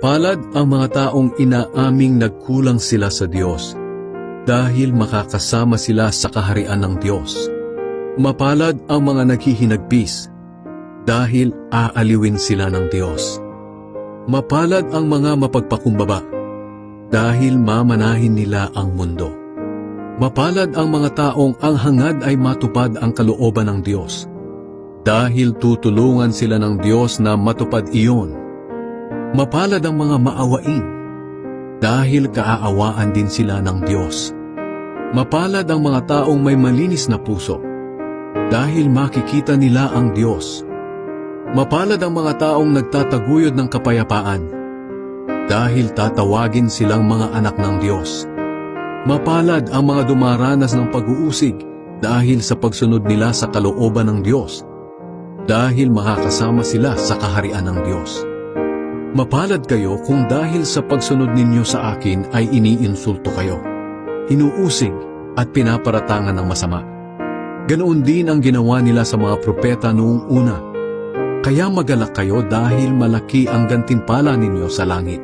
Palad ang mga taong inaaming nagkulang sila sa Diyos, dahil makakasama sila sa kaharian ng Diyos. Mapalad ang mga naghihinagpis, dahil aaliwin sila ng Diyos. Mapalad ang mga mapagpakumbaba, dahil mamanahin nila ang mundo. Mapalad ang mga taong ang hangad ay matupad ang kalooban ng Diyos, dahil tutulungan sila ng Diyos na matupad iyon. Mapalad ang mga maawain, dahil kaaawaan din sila ng Diyos. Mapalad ang mga taong may malinis na puso, dahil makikita nila ang Diyos. Mapalad ang mga taong nagtataguyod ng kapayapaan, dahil tatawagin silang mga anak ng Diyos. Mapalad ang mga dumaranas ng pag-uusig, dahil sa pagsunod nila sa kalooban ng Diyos, dahil makakasama sila sa kaharian ng Diyos. Mapalad kayo kung dahil sa pagsunod ninyo sa akin ay iniinsulto kayo, inuusig at pinaparatangan ng masama. Ganoon din ang ginawa nila sa mga propeta noong una. Kaya magalak kayo dahil malaki ang gantimpala ninyo sa langit.